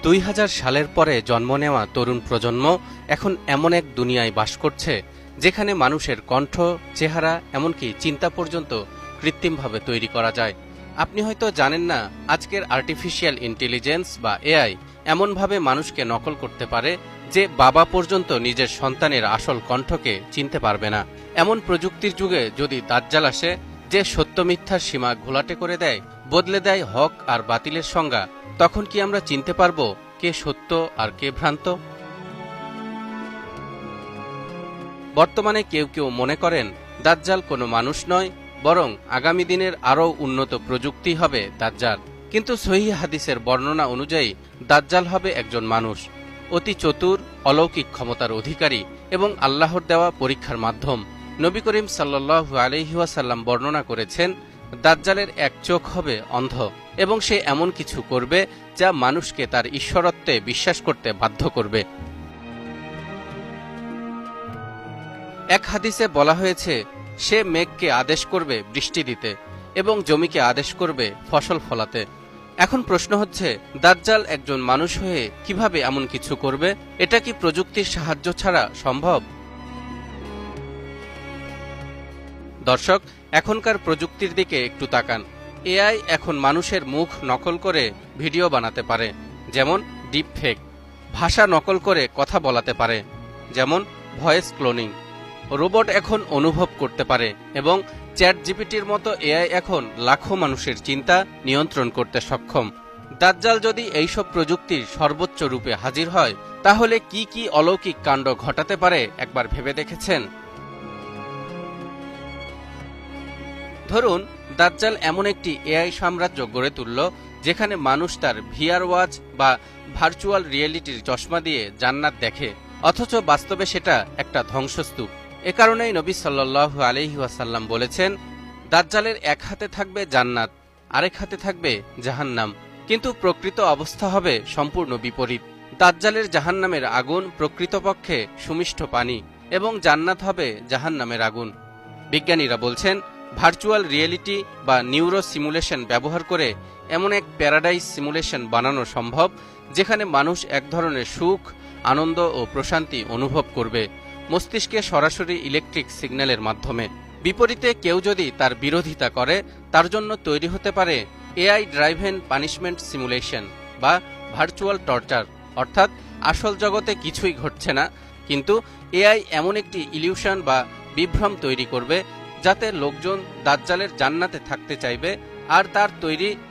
২০০০ সালের পরে জন্ম নেওয়া তরুণ প্রজন্ম এখন এমন এক দুনিয়ায় বাস করছে যেখানে মানুষের কণ্ঠ, চেহারা, এমনকি চিন্তা পর্যন্ত কৃত্রিমভাবে তৈরি করা যায়। আপনি হয়তো জানেন না, আজকের আর্টিফিশিয়াল ইন্টেলিজেন্স বা এআই এমনভাবে মানুষকে নকল করতে পারে যে বাবা পর্যন্ত নিজের সন্তানের আসল কণ্ঠকে চিনতে পারবে না। এমন প্রযুক্তির যুগে যদি দাজ্জাল আসে, যে সত্য মিথ্যার সীমা ঘোলাটে করে দেয়, বদলে দেয় হক আর বাতিলের সংজ্ঞা, তখন কি আমরা চিনতে পারবো কে সত্য আর কে ভ্রান্ত? বর্তমানে কেউ কেউ মনে করেন দাজ্জাল কোনো মানুষ নয়, বরং আগামী দিনের আরও উন্নত প্রযুক্তি হবে দাজ্জাল। কিন্তু সহিহ হাদিসের বর্ণনা অনুযায়ী দাজ্জাল হবে একজন মানুষ, অতি চতুর, অলৌকিক ক্ষমতার অধিকারী এবং আল্লাহর দেওয়া পরীক্ষার মাধ্যম। নবী করিম সাল্লাল্লাহু আলাইহি ওয়াসাল্লাম বর্ণনা করেছেন, দাজ্জালের এক চোখ হবে অন্ধ এবং সে এমন কিছু করবে যা মানুষকে তার ঈশ্বরত্বে বিশ্বাস করতে বাধ্য করবে। এক হাদিসে বলা হয়েছে, সে মেঘকে আদেশ করবে বৃষ্টি দিতে এবং জমিকে আদেশ করবে ফসল ফলাতে। এখন প্রশ্ন হচ্ছে, দাজ্জাল একজন মানুষ হয়ে কিভাবে এমন কিছু করবে? এটা কি প্রযুক্তির সাহায্য ছাড়া সম্ভব? দর্শক, এখনকার প্রযুক্তির দিকে একটু তাকান। এআই এখন মানুষের মুখ নকল করে ভিডিও বানাতে পারে, যেমন ডিপ ফেক; ভাষা নকল করে কথা বলাতে পারে, যেমন ভয়েস ক্লোনিং; রোবট এখন অনুভব করতে পারে এবং চ্যাট জিপিটির মতো এআই এখন লাখো মানুষের চিন্তা নিয়ন্ত্রণ করতে সক্ষম। দাজ্জাল যদি এইসব প্রযুক্তির সর্বোচ্চ রূপে হাজির হয়, তাহলে কি কি অলৌকিক কাণ্ড ঘটাতে পারে একবার ভেবে দেখেছেন? ধরুন, দাজ্জাল এমন একটি এআই সাম্রাজ্য গড়ে তুলল যেখানে মানুষ তার ভিআর ওয়াচ বা ভার্চুয়াল রিয়েলিটির চশমা দিয়ে জান্নাত দেখে, অথচ বাস্তবে সেটা একটা ধ্বংসস্তূপ। এ কারণেই নবী সাল্লাল্লাহু আলাইহি ওয়াসাল্লাম বলেছেন, দাজ্জালের এক হাতে থাকবে জান্নাত, আরেক হাতে থাকবে জাহান্নাম। কিন্তু প্রকৃত অবস্থা হবে সম্পূর্ণ বিপরীত। দাজ্জালের জাহান্নামের আগুন প্রকৃতপক্ষে সুমিষ্ট পানি এবং জান্নাত হবে জাহান্নামের আগুন। বিজ্ঞানীরা বলছেন, ভার্চুয়াল রিয়েলিটি বা নিউরো সিমুলেশন ব্যবহার করে এমন এক প্যারাডাইস সিমুলেশন বানানো সম্ভব যেখানে মানুষ এক ধরনের সুখ, আনন্দ ও প্রশান্তি অনুভব করবে মস্তিষ্কে সরাসরি ইলেকট্রিক সিগন্যালের মাধ্যমে। বিপরীতে কেউ যদি তার বিরোধিতা করে, তার জন্য তৈরি হতে পারে এআই ড্রাইভেন পানিশমেন্ট সিমুলেশন বা ভার্চুয়াল টর্চার, অর্থাৎ আসল জগতে কিছুই ঘটছে না, কিন্তু এআই এমন একটি ইলিউশন বা বিভ্রম তৈরি করবে যাতে লোকজন দাজ্জালের জান্নাতে থাকতে চাইবে আর তার তৈরি